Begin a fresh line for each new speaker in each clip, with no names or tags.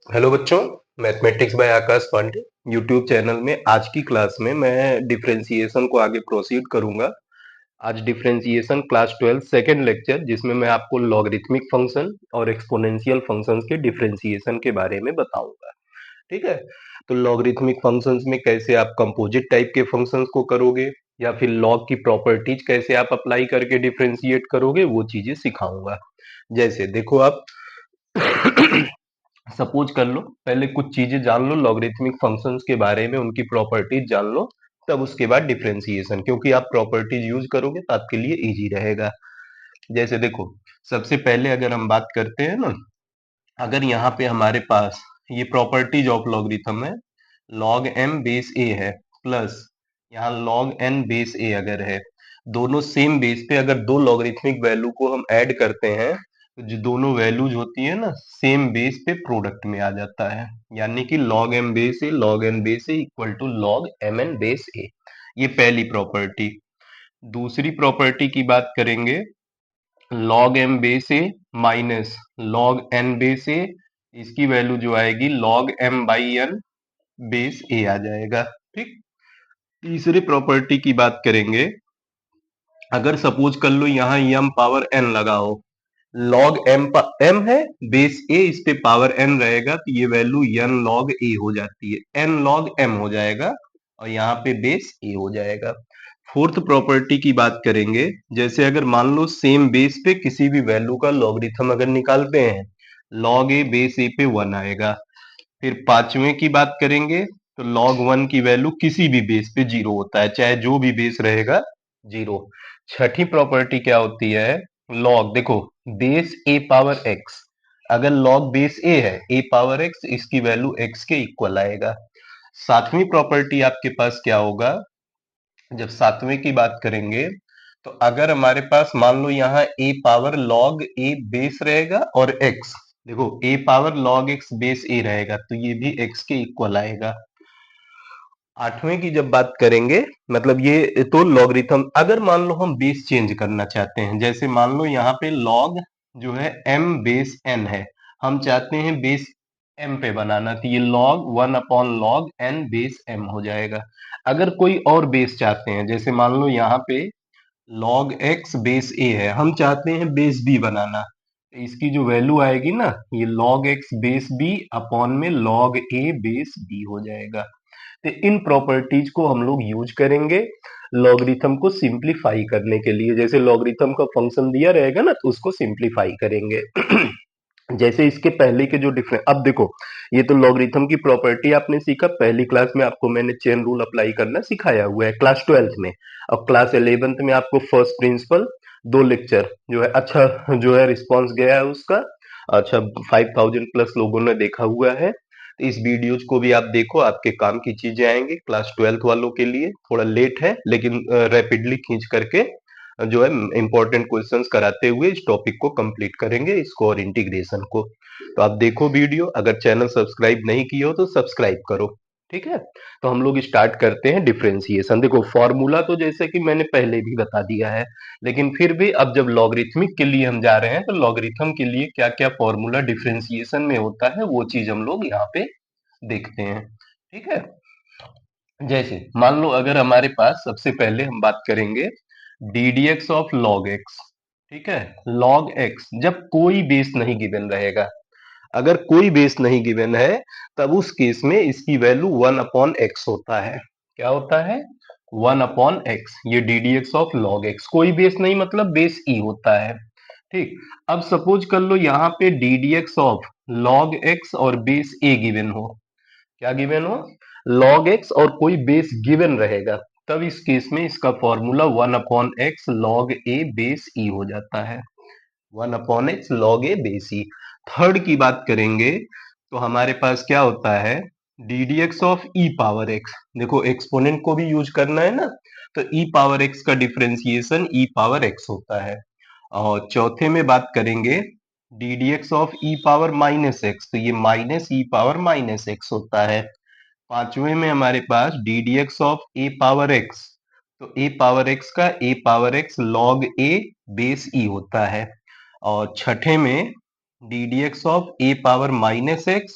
Hello बच्चों, mathematics by Akash Pandey YouTube channel में आज की क्लास में मैं डिफरेंशिएशन को आगे प्रोसीड करूंगा। आज डिफरेंशिएशन क्लास 12 सेकेंड लेक्चर, जिसमें मैं आपको लॉगरिथमिक फंक्शन और एक्सपोनेंशियल फंक्शंस के डिफरेंशिएशन के बारे में बताऊंगा। ठीक है। तो लॉगरिथमिक फंक्शंस में कैसे आप कंपोजिट टाइप के फंक्शंस को करोगे या फिर लॉग की प्रॉपर्टीज कैसे आप अप्लाई करके डिफरेंशिएट करोगे, वो चीजें सिखाऊंगा। जैसे देखो आप सपोज कर लो, पहले कुछ चीजें जान लो लॉगरिथमिक फंक्शंस के बारे में, उनकी प्रॉपर्टीज जान लो, तब उसके बाद डिफरेंशिएशन, क्योंकि आप प्रॉपर्टीज यूज करोगे तो आपके लिए इजी रहेगा। जैसे देखो, सबसे पहले अगर हम बात करते हैं ना, अगर यहाँ पे हमारे पास ये प्रॉपर्टीज ऑफ लॉगरिथम है, log m बेस a है प्लस यहाँ log n बेस a अगर है, दोनों सेम बेस पे अगर दो लॉगरिथमिक वैल्यू को हम ऐड करते हैं तो जो दोनों वैल्यूज होती है ना, सेम बेस पे प्रोडक्ट में आ जाता है। यानी कि log m base a log n base a equal to log mn base a। ये पहली प्रॉपर्टी। दूसरी प्रॉपर्टी की बात करेंगे, log m base a minus log n base a, इसकी वैल्यू जो आएगी log m by n base a आ जाएगा। ठीक। तीसरी प्रॉपर्टी की बात करेंगे, अगर सपोज कर लो यहाँ m पावर n लगाओ, log m है, बेस a इस पे पावर n रहेगा तो ये वैल्यू n log a हो जाती है, n log m हो जाएगा और यहाँ पे बेस a हो जाएगा। फोर्थ प्रॉपर्टी की बात करेंगे, जैसे अगर मान लो सेम बेस पे किसी भी वैल्यू का लॉगरिथम अगर निकालते हैं, log a बेस a पे 1 आएगा। फिर पांचवें की बात करेंगे तो log 1 की वैल्यू किसी भी बेस पे जीरो होता है, चाहे जो भी बेस रहेगा जीरो। छठी प्रॉपर्टी क्या होती है, log देखो, बेस a पावर x, अगर log बेस a है a पावर x, इसकी वैल्यू x के इक्वल आएगा। सातवीं प्रॉपर्टी आपके पास क्या होगा, जब सातवें की बात करेंगे तो अगर हमारे पास मान लो यहाँ a power log a base रहेगा और x, देखो a power log x base a रहेगा तो ये भी x के इक्वल आएगा। आठवें की जब बात करेंगे, मतलब ये तो लॉगरिथम, अगर मान लो हम बेस चेंज करना चाहते हैं, जैसे मान लो यहाँ पे log जो है m बेस n है, हम चाहते हैं बेस m पे बनाना, तो ये log 1 upon log n base m हो जाएगा। अगर कोई और बेस चाहते हैं, जैसे मान लो यहाँ पे log x बेस a है, हम चाहते हैं बेस b बनाना, तो इसकी जो वैल्यू आएगी ना, ये log x base b upon में log a बेस b हो जाएगा। तो इन प्रॉपर्टीज को हम लोग यूज करेंगे लॉगरिथम को सिंप्लीफाई करने के लिए। जैसे लॉगरिथम का फंक्शन दिया रहेगा ना, तो उसको सिंप्लीफाई करेंगे। जैसे इसके पहले के जो डिफरेंस, अब देखो, ये तो लॉगरिथम की प्रॉपर्टी आपने सीखा, पहली क्लास में आपको मैंने चेन रूल अप्लाई करना सिखाया हुआ है क्लास 12th में, और क्लास 11th में आपको फर्स्ट प्रिंसिपल, दो लेक्चर जो है, अच्छा जो है रिस्पॉन्स गया है उसका, अच्छा 5000 प्लस लोगों ने देखा हुआ है। तो इस वीडियोज को भी आप देखो, आपके काम की चीजें आएंगी। क्लास 12th वालों के लिए थोड़ा लेट है, लेकिन रैपिडली खींच करके जो है इंपॉर्टेंट क्वेश्चंस कराते हुए इस टॉपिक को कंप्लीट करेंगे, इसको और इंटीग्रेशन को। तो आप देखो वीडियो, अगर चैनल सब्सक्राइब नहीं किए हो तो सब्सक्राइब करो। ठीक है। तो हम लोग स्टार्ट करते हैं डिफरेंशिएशन। देखो फॉर्मूला तो जैसे कि मैंने पहले भी बता दिया है, लेकिन फिर भी अब जब लॉगरिथमिक के लिए हम जा रहे हैं तो लॉगरिथम के लिए क्या क्या फॉर्मूला डिफरेंशिएशन में होता है, वो चीज हम लोग यहाँ पे देखते हैं। ठीक है। जैसे मान लो अगर हमारे पास, सबसे पहले हम बात करेंगे D d x of log x. ठीक है। लॉग एक्स जब कोई बेस नहीं गिवन रहेगा, अगर कोई बेस नहीं गिवन है, तब उस केस में इसकी वैल्यू 1 अपॉन एक्स होता है। क्या होता है? 1 अपॉन एक्स। ये D d x of log x, कोई बेस नहीं मतलब बेस ई होता है। ठीक। अब सपोज कर लो यहाँ पे D d x of log x और बेस ए गिवन हो। क्या गिवन हो? log x और कोई बेस गिवन रहेगा, तब इस केस में इसका formula 1 upon x log a base ई हो जाता है। 1 upon x log a base E. Third की बात करेंगे तो हमारे पास क्या होता है, D d x of E power x. देखो एक्सपोनेंट को भी यूज करना है ना, तो ई पावर एक्स का डिफरेंशिएशन ई पावर एक्स होता है। और चौथे में बात करेंगे D d x of E power minus x, तो ये minus e power minus x होता है। पांचवें में हमारे पास d d x of a power x, तो ए पावर एक्स का a power x log a base e होता है। और छठे में d d x of a power minus x,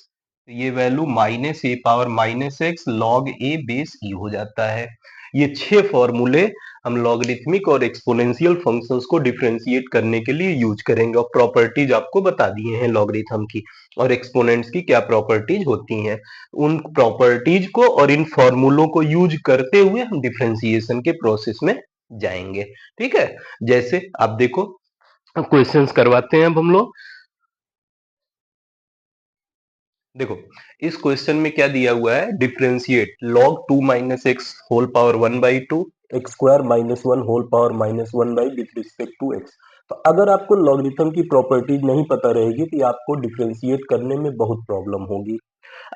ये value -a⁻−x log a base e हो जाता है। ये 6 फॉर्मूले हम लॉगरिथमिक और एक्सपोनेंशियल फंक्शंस को डिफरेंशिएट करने के लिए यूज करेंगे और प्रॉपर्टीज आपको बता दिए हैं लॉगरिथम की और एक्सपोनेंट्स की क्या प्रॉपर्टीज होती हैं। उन प्रॉपर्टीज को और इन फॉर्मूलों को यूज करते हुए हम डिफरेंशिएशन के प्रोसेस में जाएंगे। ठीक है, जैसे आप देखो क्वेश्चंस करवाते हैं अब हम लोग। देखो, इस क्वेश्चन में क्या दिया हुआ है, differentiate log 2 minus x whole power 1/2 x square -1 whole power -1 by with respect to x. तो अगर आपको लॉगरिथम की प्रॉपर्टीज नहीं पता रहेगी तो आपको डिफरेंशिएट करने में बहुत प्रॉब्लम होगी।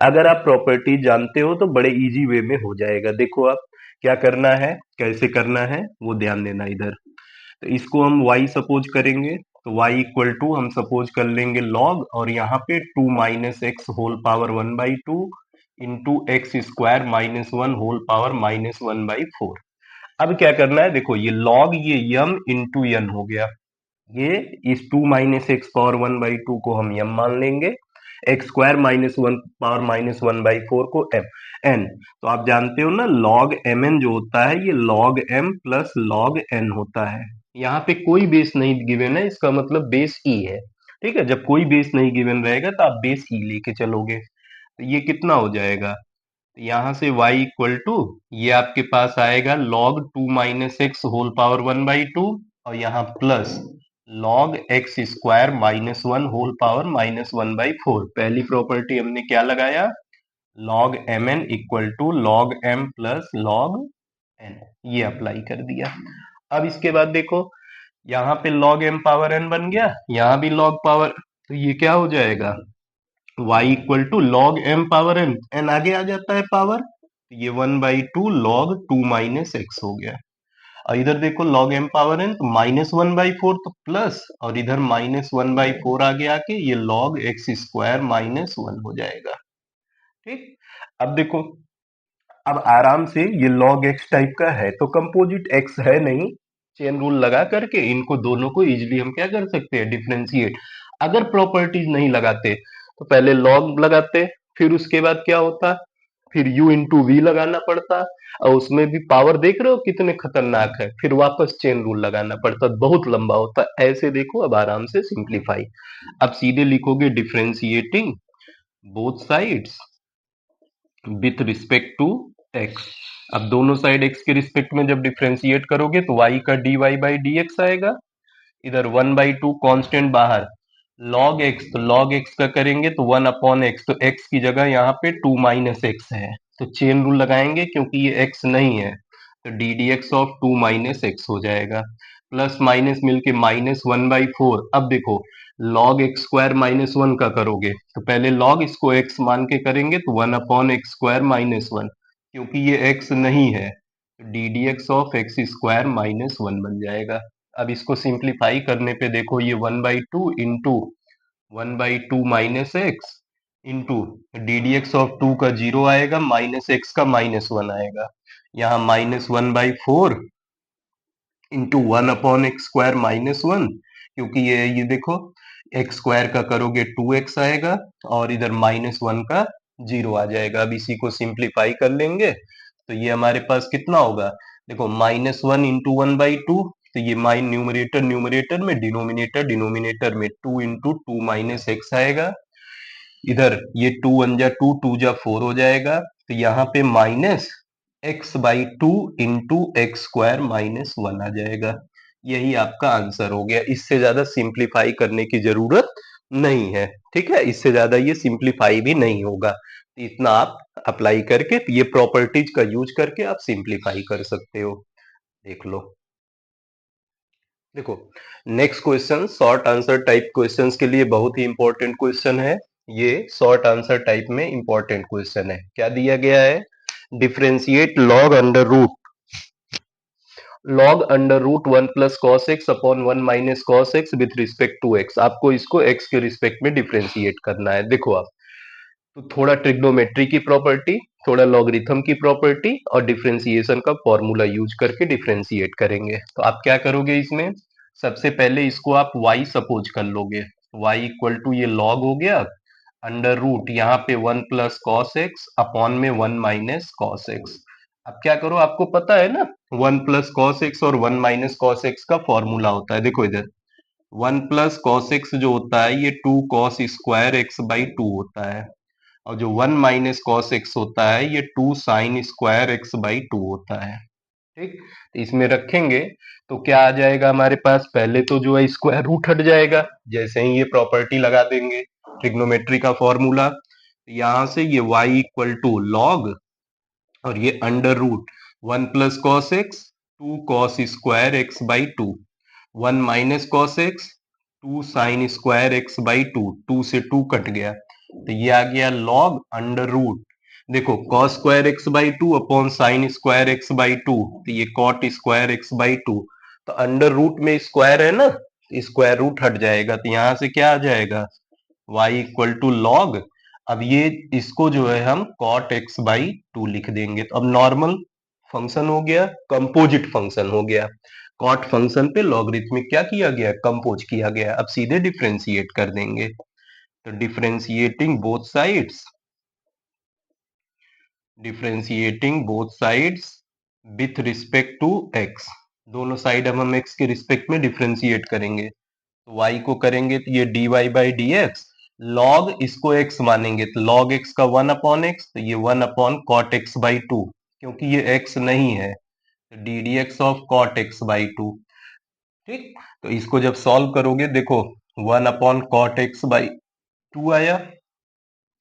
अगर आप प्रॉपर्टीज जानते हो तो बड़े इजी वे में हो जाएगा। देखो आप क्या करना है, कैसे करना है वो ध्यान देना इधर। तो इसको हम y सपोज करेंगे, तो y इक्वल टू हम सपोज कर लेंगे log और यहाँ पे 2 minus x whole power 1/2 into x square -1 whole power -1/4। अब क्या करना है, देखो ये log ये m इंटू n हो गया। ये इस 2 माइनस एक्स पावर 1/2 को हम m मान लेंगे, एक्स स्क्वायर -1 पावर -1/4 को n। तो आप जानते हो ना log mn जो होता है ये log m plus log n होता है। यहाँ पे कोई बेस नहीं गिवन है, इसका मतलब बेस ई है। ठीक है, जब कोई बेस नहीं गिवन रहेगा तो आप बेस ई लेके चलोगे। तो ये कितना हो जाएगा, यहाँ से y इक्वल टू ये आपके पास आएगा log 2 minus x whole power 1/2 और यहाँ plus log x square -1 whole power -1/4। पहली प्रॉपर्टी हमने क्या लगाया, log mn equal to log m plus log n, ये अप्लाई कर दिया। अब इसके बाद देखो यहाँ पे log m पावर n बन गया, यहाँ भी log पावर, तो ये क्या हो जाएगा, y equal to log m power n, n आगे आ जाता है पावर, तो ये 1/2 log 2 माइनस एक्स हो गया। और इधर देखो log m पावर n तो -1/4 तो प्लस, और इधर -1/4 आगे आके ये log x स्क्वायर -1 हो जाएगा। ठीक, अब देखो, अब आराम से ये log x टाइप का है तो कंपोजिट x है नहीं, चेन रूल लगा करके इनको दोनों को इजीली हम क्या कर सकते हैं, डिफरेंशिएट। अगर प्रॉपर्टीज नहीं लगाते तो पहले log लगाते, फिर उसके बाद क्या होता, फिर u इंटू वी लगाना पड़ता, और उसमें भी पावर देख रहे हो कितने खतरनाक है, फिर वापस चेन रूल लगाना पड़ता, बहुत लंबा होता। ऐसे देखो अब आराम से सिंप्लीफाई, अब सीधे लिखोगे differentiating both sides with respect to x. अब दोनों साइड एक्स के रिस्पेक्ट में जब डिफरेंशिएट करोगे तो y का dy बाई dx आएगा, इधर 1/2 कांस्टेंट बाहर, log x तो log x का करेंगे तो 1/x, तो x की जगह यहाँ पे 2 माइनस एक्स है, तो चेन रूल लगाएंगे क्योंकि ये x नहीं है, तो d d x of 2 minus x हो जाएगा, प्लस माइनस मिलके -1/4। अब देखो log x स्क्वायर -1 का करोगे तो पहले log इसको x मान के करेंगे तो 1/x स्क्वायर -1, क्योंकि ये x नहीं है तो d d x of x square -1 बन जाएगा। अब इसको सिंप्लीफाई करने पे देखो ये 1/2 into 1/2 minus x into D d x of 2 का 0 आएगा, माइनस एक्स का -1 आएगा, यहाँ -1/4 इंटू 1/x स्क्वायर -1, क्योंकि ये देखो एक्स स्क्वायर का करोगे 2x आएगा और इधर -1 का 0 आ जाएगा। अब इसी को सिंप्लीफाई कर लेंगे तो ये हमारे पास कितना होगा, देखो -1 इंटू 1/2, तो ये माइन न्यूमरेटर न्यूमरेटर में, डिनोमिनेटर डिनोमिनेटर में, 2 इंटू 2 माइनस एक्स आएगा, इधर ये 2 1 जा 2 2 जा 4 हो जाएगा, तो यहाँ पे minus x/2 into x square -1 आ जाएगा। यही आपका आंसर हो गया, इससे ज्यादा सिंप्लीफाई करने की जरूरत नहीं है। ठीक है, इससे ज्यादा ये सिंप्लीफाई भी नहीं होगा, इतना आप अप्लाई करके ये प्रॉपर्टीज का यूज करके आप सिंप्लीफाई कर सकते हो। देख लो, देखो next question short answer type questions के लिए बहुत ही इंपॉर्टेंट क्वेश्चन है। ये शॉर्ट आंसर टाइप में इंपॉर्टेंट क्वेश्चन है। क्या दिया गया है, differentiate log under root 1 plus cos x upon 1 minus cos x with respect to x. आपको इसको एक्स के रिस्पेक्ट में डिफरेंशिएट करना है। देखो आप, तो थोड़ा ट्रिग्नोमेट्री की प्रॉपर्टी, थोड़ा लॉगरिथम की प्रॉपर्टी और डिफरेंशिएशन का फॉर्मूला यूज करके डिफरेंशिएट करेंगे। तो आप क्या करोगे, इसमें सबसे पहले इसको आप y सपोज कर लोगे, y इक्वल टू ये log हो गया, अंडर रूट यहाँ पे 1 + cos x अपॉन में 1 - cos x। अब क्या करो, आपको पता है ना 1 + cos x और 1 - cos x का फॉर्मूला होता है। देखो इधर 1 + cos x जो होता है ये 2 cos² x/2 होता है, और जो 1 - cos x होता है ये 2 sin² x/2 होता है। ठीक, तो इसमें रखेंगे तो क्या आ जाएगा हमारे पास, पहले तो जो है स्क्वायर रूट हट जाएगा, जैसे ही ये प्रॉपर्टी लगा देंगे ट्रिग्नोमेट्री का फॉर्मूला, यहां से ये y = log और ये under root 1 + cos x 2 cos² x/2, 1 - cos x 2 sin² x/2, 2 से 2 कट गया तो ये आ गया log अंडर रूट, देखो cos²x/2 अपॉन sin²x/2, तो ये cot²x/2, तो अंडर रूट में स्क्वायर है ना, स्क्वायर रूट हट जाएगा तो यहां से क्या आ जाएगा y = log। अब ये इसको जो है हम cot x/2 लिख देंगे, तो अब नॉर्मल फंक्शन हो गया, कंपोजिट फंक्शन हो गया। कॉट फंक्शन पे लॉगरिथमिक क्या किया गया, कंपोज किया गया। अब सीधे डिफरेंशिएट कर देंगे, तो differentiating both sides with respect to x, दोनों साइड अब हम x के रिस्पेक्ट में डिफरेंशिएट करेंगे, तो y को करेंगे तो ये dy/dx, log इसको x मानेंगे तो log x का 1/x, तो ये 1/cot x/2, क्योंकि ये x नहीं है तो ddx ऑफ cot x/2। ठीक, तो इसको जब सॉल्व करोगे देखो 1/cot x/2 आया,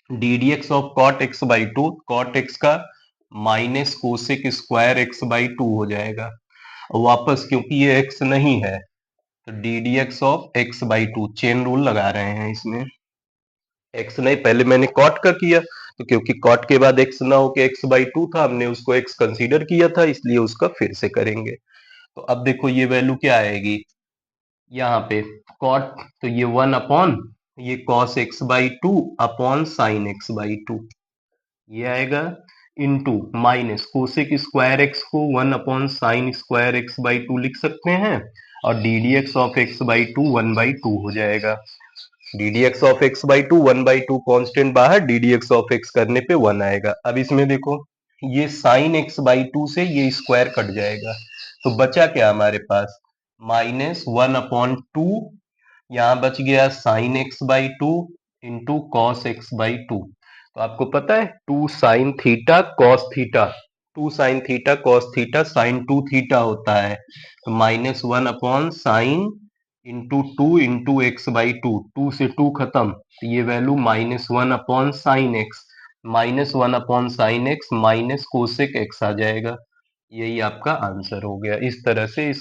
ddx of cot x/2, cot x का माइनस cosec²x/2 हो जाएगा, और वापस क्योंकि ये x नहीं है तो ddx of x/2, chain rule लगा रहे हैं इसमें, x नहीं, पहले मैंने cot का किया तो क्योंकि cot के बाद x ना हो के x/2 था, हमने उसको x कंसीडर किया था, इसलिए उसका फिर से करेंगे। तो अब देखो ये वैल्यू क्या आएगी यहाँ पे cot, तो ये 1 ये cos x/2 upon sin x/2 ये आएगा, इनटू माइनस cosec²x को 1/sin² x/2 लिख सकते हैं, और ddx ऑफ x/2 1/2 हो जाएगा। ddx ऑफ x/2 1/2 कांस्टेंट बाहर, ddx ऑफ x करने पे 1 आएगा। अब इसमें देखो ये sin x/2 से ये स्क्वायर कट जाएगा, तो बचा क्या हमारे पास -1/2, यहाँ बच गया sin x/2 into cos x/2। तो आपको पता है 2 sin θ cos θ, 2 sin θ cos θ sin2 θ होता है, तो -1/sin इंटू 2 इंटू x/2, 2 से 2 खत्म, तो ये value -1/sin x, -1/sin x minus cosec x आ जाएगा। यही आपका आंसर हो गया। इस तरह से इन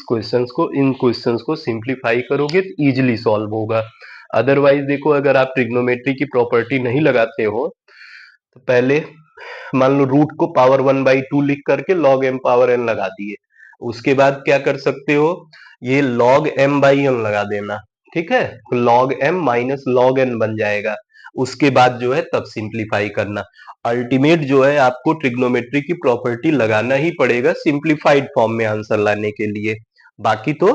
क्वेश्चंस को सिंप्लीफाई करोगे तो इजीली सॉल्व होगा। अदरवाइज देखो, अगर आप ट्रिग्नोमेट्री की प्रॉपर्टी नहीं लगाते हो तो पहले मान लो रूट को पावर 1/2 लिख करके log m पावर n लगा दिए, उसके बाद क्या कर सकते हो, ये log m/n लगा देना, ठीक है, तो log m minus log n बन जाएगा। उसके बाद जो है तब सिंप्लीफाई करना। अल्टीमेट जो है आपको ट्रिग्नोमेट्री की प्रॉपर्टी लगाना ही पड़ेगा सिंप्लीफाइड फॉर्म में आंसर लाने के लिए। बाकी तो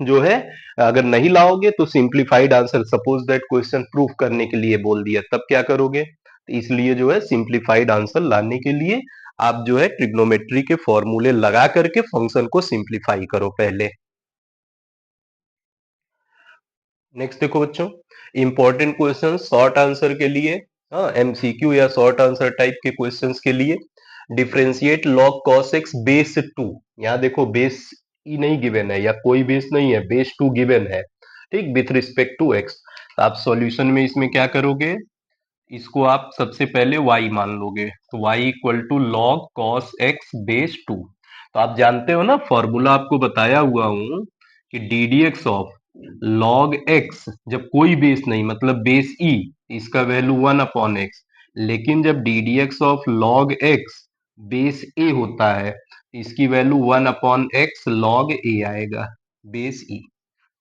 जो है अगर नहीं लाओगे तो simplified answer, suppose that question proof करने के लिए बोल दिया, तब क्या करोगे, तो इसलिए जो है सिंप्लीफाइड आंसर लाने के लिए आप जो है ट्रिग्नोमेट्री के फॉर्मूले लगा करके फंक्शन को सिंप्लीफाई करो पहले। नेक्स्ट देखो बच्चों, इंपॉर्टेंट क्वेश्चन शॉर्ट आंसर के लिए, हाँ एमसीक्यू या शॉर्ट आंसर टाइप के क्वेश्चंस के लिए, differentiate log cos x base 2, यहाँ देखो बेस ई नहीं गिवन है या कोई बेस नहीं है, बेस 2 गिवन है, ठीक, विथ रिस्पेक्ट टू x। तो आप सॉल्यूशन में इसमें क्या करोगे, इसको आप सबसे पहले y मान लोगे, तो y = log cos x base 2। तो आप जानते हो ना, फॉर्मूला आपको बताया हुआ हूं कि ddx ऑफ log x, जब कोई बेस नहीं मतलब बेस e, इसका वैल्यू 1/x, लेकिन जब ddx of log x base a होता है तो इसकी वैल्यू 1/x log a आएगा, बेस e।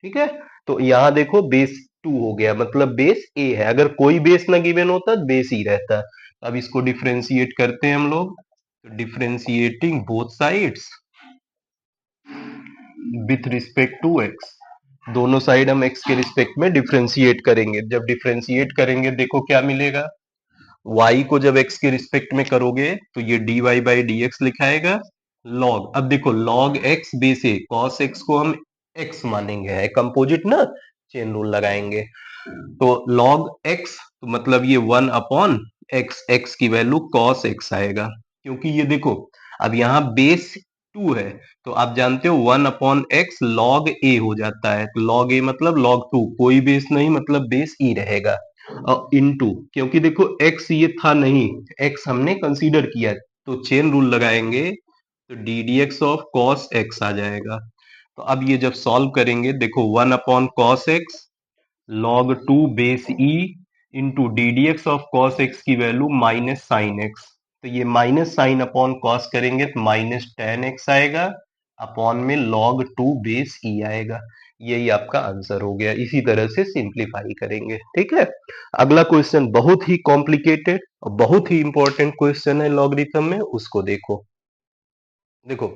ठीक है, तो यहाँ देखो बेस 2 हो गया, मतलब बेस ए है, अगर कोई बेस ना गिवन होता तो बेस ही रहता। अब इसको डिफरेंशिएट करते हैं हम लोग, तो differentiating both sides with respect to x, दोनों साइड हम x के रिस्पेक्ट में डिफरेंशिएट करेंगे। जब डिफरेंशिएट करेंगे देखो क्या मिलेगा, y को जब x के रिस्पेक्ट में करोगे तो ये dy बाई डी एक्स लिखाएगा log। अब देखो log x base a, cos x को हम x मानेंगे, है कंपोजिट ना, चेन रूल लगाएंगे। तो log x तो मतलब ये 1/x, x की वैल्यू cos x आएगा। क्योंकि ये देखो अब यहाँ बेस 2 है, तो आप जानते हो 1/x log a हो जाता है। तो log a मतलब log 2, कोई बेस नहीं मतलब बेस e रहेगा। और इनटू, क्योंकि देखो x ये था नहीं, x हमने कंसीडर किया, तो चेन रूल लगाएंगे तो d d x of cos x आ जाएगा। तो अब ये जब सॉल्व करेंगे देखो 1/cos x log 2 base E into D d x of cos x की वैल्यू माइनस साइन एक्स। तो ये माइनस साइन अपॉन कॉस करेंगे तो माइनस टेन एक्स आएगा, अपॉन में log 2 बेस ई आएगा। यही आपका आंसर हो गया। इसी तरह से सिंप्लीफाई करेंगे, ठीक है। अगला क्वेश्चन बहुत ही कॉम्प्लिकेटेड और बहुत ही इंपॉर्टेंट क्वेश्चन है लॉगरिथम में, उसको देखो। देखो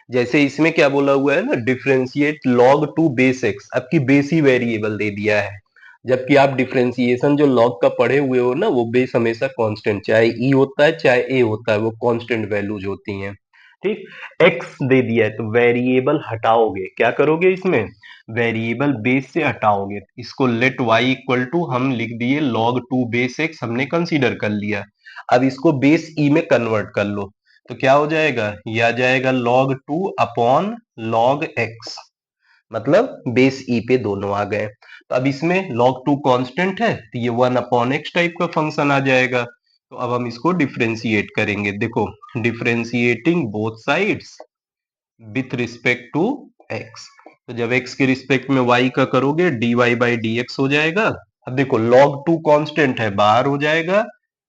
जैसे इसमें क्या बोला हुआ है ना, डिफरेंशिएट log 2 बेस एक्स, आपकी बेस ही वेरिएबल दे दिया है। जबकि आप डिफरेंशिएशन जो log का पढ़े हुए हो ना, वो बेस हमेशा कांस्टेंट, चाहे ई होता है चाहे ए होता है, वो कांस्टेंट वैल्यूज होती हैं, ठीक। एक्स दे दिया है तो वेरिएबल हटाओगे, क्या करोगे इसमें, वेरिएबल बेस से हटाओगे। इसको लेट वाई इक्वल टू हम लिख दिए log 2 बेस एक्स, हमने कंसीडर कर लिया। अब इसको बेस ई में कन्वर्ट कर लो, तो क्या हो जाएगा, ये आ जाएगा log 2 अपॉन log x, मतलब बेस ई पे दोनों आ गए। तो अब इसमें log 2 कांस्टेंट है तो ये 1/x टाइप का फंक्शन आ जाएगा। तो अब हम इसको डिफरेंशिएट करेंगे। देखो differentiating both sides with respect to x, तो जब x के रिस्पेक्ट में y का करोगे dy बाई डी एक्स हो जाएगा। अब देखो log 2 कांस्टेंट है, बाहर हो जाएगा,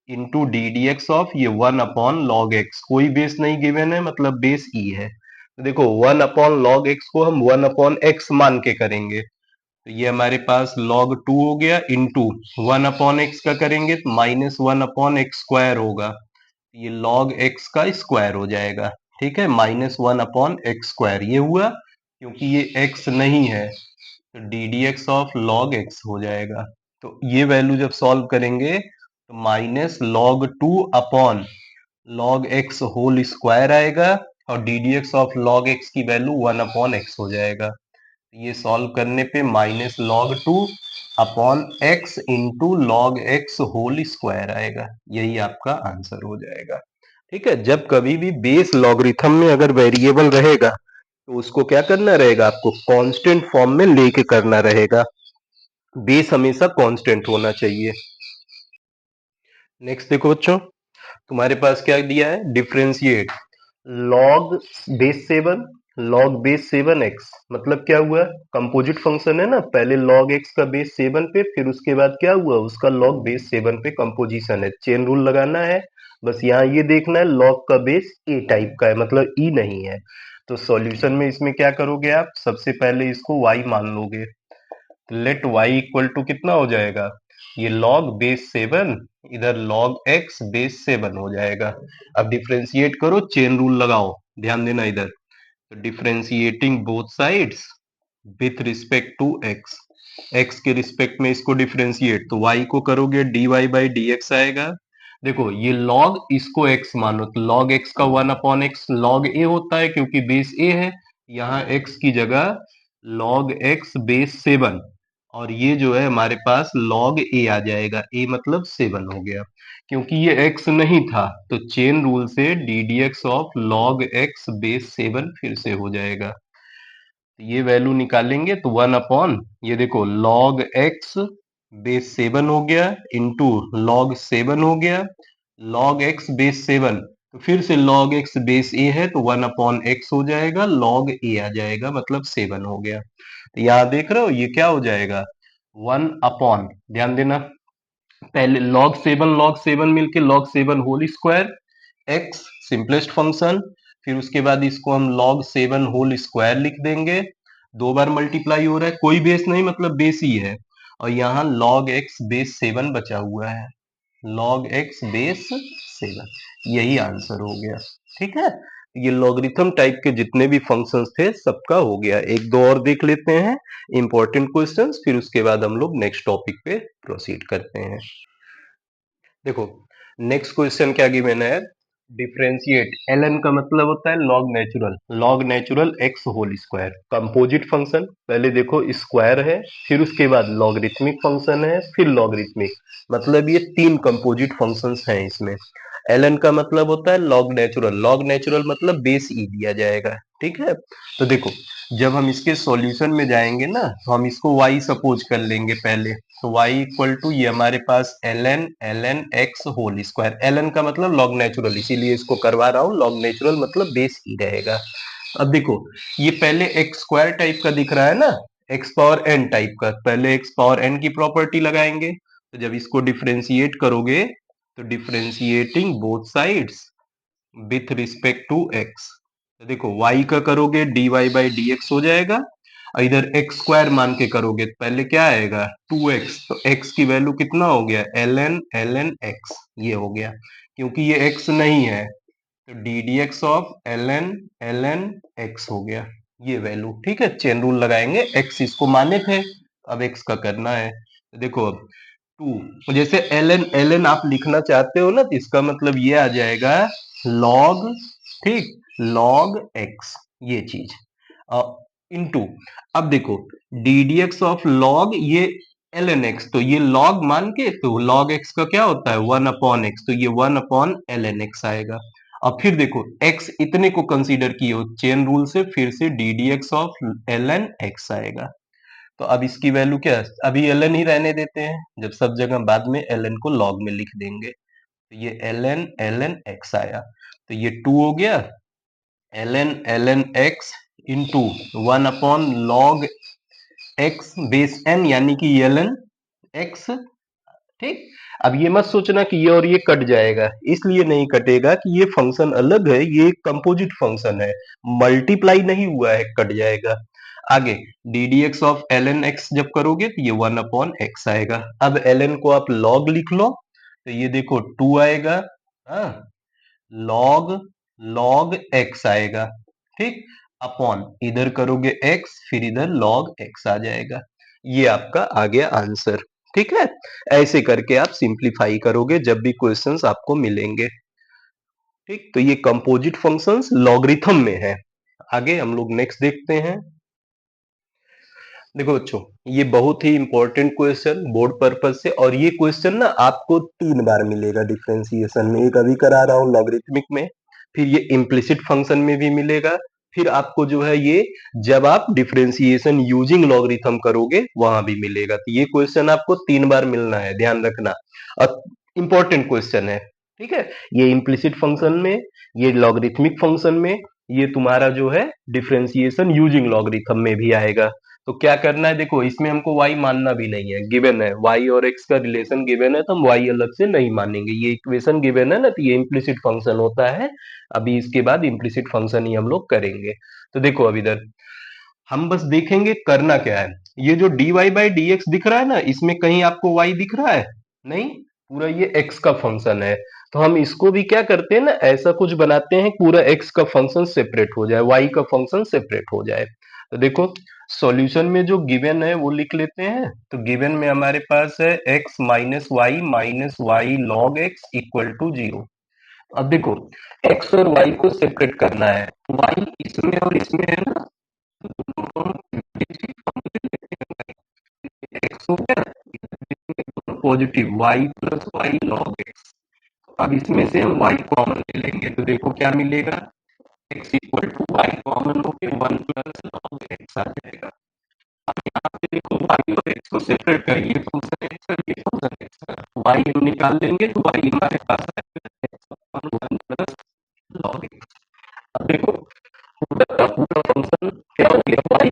into D d x of ये 1/log x, कोई बेस नहीं गिवन है मतलब बेस ई है। तो देखो 1/log x को हम 1/x मान के करेंगे, तो ये हमारे पास log 2 हो गया, इंटू 1/x का करेंगे तो -1/x² होगा, ये log x का स्क्वायर हो जाएगा, ठीक है। -1/x² ये हुआ, क्योंकि ये x नहीं है तो d d x of log x हो जाएगा। तो ये वैल्यू जब सॉल्व करेंगे तो -log 2 upon log x whole square आएगा, और d d x of log x की वैल्यू 1/x हो जाएगा। ये सॉल्व करने पे -log 2 upon x into log x whole square आएगा। यही आपका आंसर हो जाएगा, ठीक है। जब कभी भी बेस लॉगरिथम में अगर वेरिएबल रहेगा तो उसको क्या करना रहेगा, आपको कांस्टेंट फॉर्म में लेके करना रहेगा। बेस हमेशा कांस्टेंट होना चाहिए। नेक्स्ट देखो बच्चों, तुम्हारे पास क्या दिया है, differentiate log base 7 log base 7x, मतलब क्या हुआ, कंपोजिट फंक्शन है ना, पहले log x का बेस 7 पे, फिर उसके बाद क्या हुआ, उसका log बेस 7 पे कंपोजिशन है, चेन रूल लगाना है। बस यहाँ ये देखना है log का बेस a टाइप का है, मतलब e नहीं है। तो सॉल्यूशन में इसमें क्या करोगे आप, सबसे पहले इसको y मान लोगे, लेट y इक्वल टू कितना हो जाएगा, ये log बेस 7, इधर log x बेस 7 हो जाएगा। अब डिफरेंशिएट करो, चेन रूल लगाओ, ध्यान देना इधर। तो differentiating both sides with respect to x, x के रिस्पेक्ट में इसको डिफरेंशिएट, तो y को करोगे dy बाई डी एक्स आएगा। देखो ये log, इसको x मानो तो log x का 1/x log a होता है, क्योंकि बेस a है। यहाँ x की जगह log x बेस 7, और ये जो है हमारे पास log a आ जाएगा, a मतलब 7 हो गया। क्योंकि ये x नहीं था तो चेन रूल से D d x of log x base 7 फिर से हो जाएगा। तो ये वैल्यू निकालेंगे तो 1/, ये देखो log x बेस 7 हो गया, इंटू log 7 हो गया, log x बेस 7, तो फिर से log x बेस a है तो 1/x हो जाएगा, log a आ जाएगा, मतलब 7 हो गया। तो यहाँ देख रहे हो ये क्या हो जाएगा, 1/, ध्यान देना, पहले log 7 मिलके log 7 whole square, x simplest function, फिर उसके बाद इसको हम log 7 होल स्क्वायर लिख देंगे, दो बार मल्टीप्लाई हो रहा है, कोई बेस नहीं मतलब बेस ही है, और यहाँ log x बेस 7 बचा हुआ है, log x बेस 7, यही आंसर हो गया, ठीक है। ये लॉगरिथम टाइप के जितने भी फंक्शंस थे सबका हो गया। एक दो और देख लेते हैं इंपॉर्टेंट क्वेश्चंस, फिर उसके बाद हम लोग नेक्स्ट टॉपिक पे प्रोसीड करते हैं। देखो, नेक्स्ट क्वेश्चन क्या गिवन है, डिफरेंशिएट ln का मतलब होता है log natural x whole square, composite function. पहले देखो स्क्वायर है, फिर उसके बाद लॉगरिथमिक फंक्शन है, फिर लॉगरिथमिक, मतलब ये तीन कंपोजिट फंक्शंस हैं इसमें। ln का मतलब होता है लॉग नेचुरल मतलब बेस ई दिया जाएगा, ठीक है। तो देखो, जब हम इसके सॉल्यूशन में जाएंगे ना, तो हम इसको y सपोज कर लेंगे पहले। तो y इक्वल टू ये हमारे पास ln x whole square, ln का मतलब लॉग नेचुरल, इसीलिए इसको करवा रहा हूँ, लॉग नेचुरल मतलब बेस ही रहेगा। अब देखो, ये पहले एक्स स्क्वायर टाइप का दिख रहा है ना, एक्स पावर एन टाइप का, पहले एक्स पावर एन की प्रॉपर्टी लगाएंगे। तो जब इसको डिफरेंशिएट करोगे, तो differentiating both sides with respect to x, तो देखो y का करोगे dy बाई डी एक्स हो जाएगा, और इधर एक्स स्क्वायर मान के करोगे तो पहले क्या आएगा 2x, तो x की वैल्यू कितना हो गया ln x, ये हो गया, क्योंकि ये x नहीं है तो d d x of ln x हो गया ये वैल्यू, ठीक है। चेन रूल लगाएंगे, x इसको माने थे, अब x का करना है। तो देखो अब 2, जैसे ln आप लिखना चाहते हो ना, तो इसका मतलब ये आ जाएगा लॉग, ठीक, लॉग x, ये चीज इनटू, अब देखो D d x of log ये ln x, तो ये लॉग मान के, तो log x का क्या होता है 1/x, तो ये 1/ln x आएगा। अब फिर देखो x इतने को कंसीडर किए हो, चेन रूल से फिर से D d x of ln x आएगा। तो अब इसकी वैल्यू क्या है, अभी ln ही रहने देते हैं, जब सब जगह बाद में ln को log में लिख देंगे। तो ये ln x आया, तो ये 2 हो गया ln x into 1/log x base n, यानी कि ln x, ठीक। अब ये मत सोचना कि ये और ये कट जाएगा, इसलिए नहीं कटेगा कि ये फंक्शन अलग है, ये एक कंपोजिट फंक्शन है, मल्टीप्लाई नहीं हुआ है, कट जाएगा। आगे D d x of ln x जब करोगे तो ये 1/x आएगा। अब ln को आप log लिख लो, तो ये देखो 2 आएगा, हाँ, log log x आएगा, ठीक, अपॉन इधर करोगे x, फिर इधर log x आ जाएगा। ये आपका आ गया आंसर, ठीक है। ऐसे करके आप सिंप्लीफाई करोगे जब भी क्वेश्चंस आपको मिलेंगे, ठीक। तो ये कंपोजिट फंक्शंस लॉगरिथम में है। आगे हम लोग नेक्स्ट देखते हैं। देखो बच्चों, ये बहुत ही इंपॉर्टेंट क्वेश्चन बोर्ड पर्पज से, और ये क्वेश्चन ना आपको 3 बार मिलेगा डिफरेंशिएशन में, एक अभी करा रहा हूँ लॉगरिथमिक में, फिर ये इम्प्लिसिट फंक्शन में भी मिलेगा, फिर आपको जो है ये जब आप डिफरेंशिएशन यूजिंग लॉगरिथम करोगे वहां भी मिलेगा। तो ये क्वेश्चन आपको 3 बार मिलना है, ध्यान रखना, और इंपॉर्टेंट क्वेश्चन है, ठीक है। ये इम्प्लिसिट फंक्शन में, ये लॉगरिथमिक फंक्शन में, ये तुम्हारा जो है डिफरेंशिएशन यूजिंग लॉगरिथम में भी आएगा। तो क्या करना है, देखो इसमें हमको y मानना भी नहीं है, गिवन है y और x का रिलेशन गिवन है, तो हम y अलग से नहीं मानेंगे, ये इक्वेशन गिवन है ना, तो ये इम्प्लिसिट फंक्शन होता है। अभी इसके बाद इम्प्लिसिट फंक्शन ही हम लोग करेंगे। तो देखो अब इधर हम बस देखेंगे करना क्या है, ये जो dy बाई डी एक्स दिख रहा है ना, इसमें कहीं आपको y दिख रहा है नहीं, पूरा ये x का फंक्शन है। तो हम इसको भी क्या करते हैं ना, ऐसा कुछ बनाते हैं पूरा x का फंक्शन सेपरेट हो जाए, y का फंक्शन सेपरेट हो जाए। तो देखो सॉल्यूशन में जो गिवन है वो लिख लेते हैं। तो गिवन में हमारे पास है x minus y log x equal to 0। अब देखो x और y को सेपरेट करना है, y इसमें और इसमें है ना, x हो गया positive, y plus y log x। अब इसमें से हम y कॉमन ले लेंगे, तो देखो क्या मिलेगा, x equal to y common होके 1 प्लस लॉग x आ जाएगा। अब यहाँ पे देखो y और x को सेपरेट करिए, ये फंक्शन x है, ये फंक्शन x है, y हम निकाल लेंगे तो y हमारे पास है x upon 1 plus log x। अब देखो पूरा का पूरा फंक्शन क्या हो गया, y